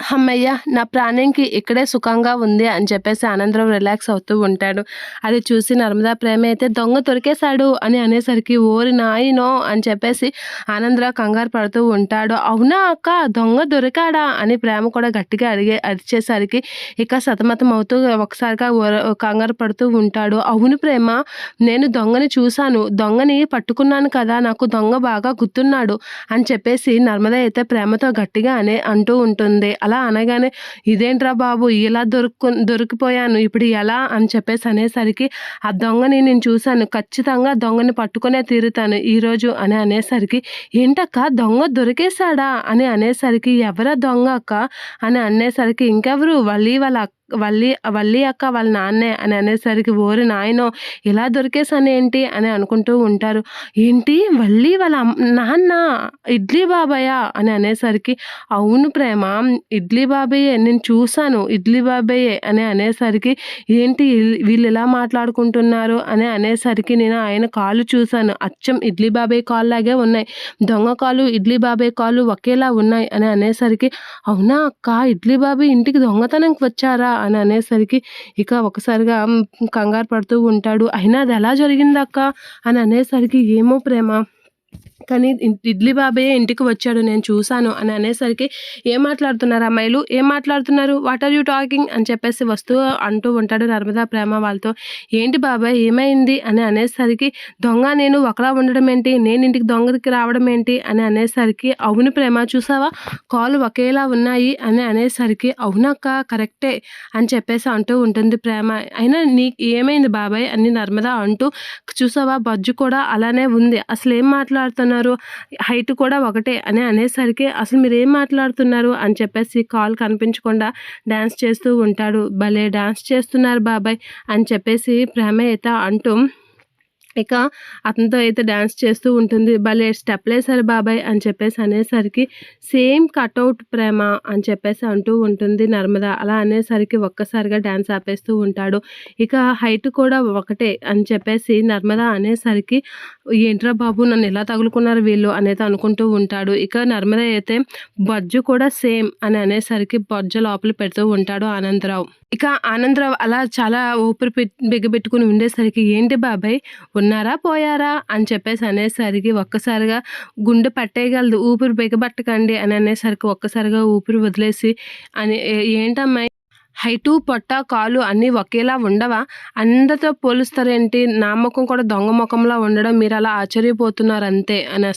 హమ్మయ్య! నా ప్రాణంకి ఇక్కడే సుఖంగా ఉంది అని చెప్పేసి ఆనందరావు రిలాక్స్ అవుతూ ఉంటాడు. అది చూసి నర్మదా ప్రేమ అయితే దొంగ దొరికేశాడు అని అనేసరికి ఓరి నాయనో అని చెప్పేసి ఆనందరావు కంగారు పడుతూ ఉంటాడు. అవునా అక్క దొంగ దొరికాడా అని ప్రేమ కూడా గట్టిగా అరిచేసరికి ఇక సతమతం అవుతూ ఒకసారిగా కంగారు పడుతూ ఉంటాడు. అవును ప్రేమ, నేను దొంగని చూశాను, దొంగని పట్టుకున్నాను కదా, నాకు దొంగ బాగా గుర్తున్నాడు అని చెప్పేసి నర్మద అయితే ప్రేమతో గట్టిగా అంటూ ఉంటుంది. అలా అనగానే ఇదేంట్రా బాబు ఇలా దొరికిపోయాను ఇప్పుడు ఎలా అని చెప్పేసి అనేసరికి ఆ దొంగని నేను చూశాను, ఖచ్చితంగా దొంగని పట్టుకునే తీరుతాను ఈరోజు అని అనేసరికి ఏంటక్క దొంగ దొరికేశాడా అని అనేసరికి ఎవరా దొంగ అక్క అని అనేసరికి ఇంకెవరు వల్లి అక్క వాళ్ళ నాన్నే అని అనేసరికి ఓరి నాయనో ఇలా దొరికేసానేంటి అని అనుకుంటూ ఉంటారు. ఏంటి వల్లి వాళ్ళ నాన్న ఇడ్లీ బాబాయ్ అని అనేసరికి అవును ప్రేమ, ఇడ్లీ బాబాయే నేను చూశాను, ఇడ్లీ బాబాయే అని అనేసరికి ఏంటి వీళ్ళు ఇలా మాట్లాడుకుంటున్నారు అని అనేసరికి నేను ఆయన కాళ్ళు చూశాను, అచ్చం ఇడ్లీ బాబాయ్ కాళ్ళు లాగే ఉన్నాయి, దొంగ కాళ్ళు ఇడ్లీ బాబాయ్ కాళ్ళు ఒకేలా ఉన్నాయి అని అనేసరికి అవునా అక్క ఇడ్లీ బాబాయ్ ఇంటికి దొంగతనంకి వచ్చారా అని అనేసరికి ఇక ఒకసారిగా కంగారు పడుతూ ఉంటాడు. అయినా అది ఎలా జరిగిందక్క అని అనేసరికి ఏమో ప్రేమ, కానీ ఇడ్లీ బాబాయే ఇంటికి వచ్చాడు నేను చూశాను అని అనేసరికి ఏం మాట్లాడుతున్నారు అమ్మాయిలు, ఏం మాట్లాడుతున్నారు, వాట్ ఆర్ యూ టాకింగ్ అని చెప్పేసి అంటూ ఉంటాడు నర్మదా ప్రేమ వాళ్ళతో. ఏంటి బాబాయ్ ఏమైంది అని అనేసరికి దొంగ నేను ఒకలా ఉండడం ఏంటి, నేను ఇంటికి దొంగకి రావడం ఏంటి అని అనేసరికి అవును ప్రేమ చూసావా కాళ్ళు ఒకేలా ఉన్నాయి అని అనేసరికి అవునక్క కరెక్టే అని చెప్పేసి అంటూ ఉంటుంది ప్రేమ. అయినా నీకు ఏమైంది బాబాయ్ అని నర్మదా అంటూ చూసావా బజ్జు కూడా అలానే ఉంది, అసలు ఏం మాట్లాడుతున్నారు, హైట్ కూడా ఒకటే అని అనేసరికి అసలు మీరు ఏం మాట్లాడుతున్నారు అని చెప్పేసి కాల్ కనిపించకుండా డ్యాన్స్ చేస్తూ ఉంటాడు. భలే డ్యాన్స్ చేస్తున్నారు బాబాయ్ అని చెప్పేసి ప్రేమ అయితే అంటూ ఇక అతనితో అయితే డ్యాన్స్ చేస్తూ ఉంటుంది. భలే స్టెప్లేసారు బాబాయ్ అని చెప్పేసి అనేసరికి సేమ్ కటౌట్ ప్రేమ అని చెప్పేసి అంటూ ఉంటుంది నర్మద. అలా అనేసరికి ఒక్కసారిగా డ్యాన్స్ ఆపేస్తూ ఉంటాడు. ఇక హైట్ కూడా ఒకటే అని చెప్పేసి నర్మద అనేసరికి ఏంట్రా బాబు నన్ను ఎలా తగులుకున్నారు వీళ్ళు అనేది అనుకుంటూ ఉంటాడు. ఇక నర్మద అయితే బజ్జు కూడా సేమ్ అని అనేసరికి బొజ్జ లోపల పెడుతూ ఉంటాడు ఆనందరావు. ఇక ఆనందరావు అలా చాలా ఊపిరి బిగబెట్టుకుని ఉండేసరికి ఏంటి బాబాయ్ ఉన్నారా పోయారా అని చెప్పేసి అనేసరికి ఒక్కసారిగా గుండె పట్టేయగలదు, ఊపిరి బిగబట్టకండి అని అనేసరికి ఒక్కసారిగా ఊపిరి వదిలేసి అని ఏంటమ్మాయి హైటు పొట్ట కాలు అన్నీ ఒకేలా ఉండవా, అందరితో పోలుస్తారేంటి, నా ముఖం కూడా దొంగ ముఖంలో ఉండడం మీరు అలా ఆశ్చర్యపోతున్నారు అంతే అని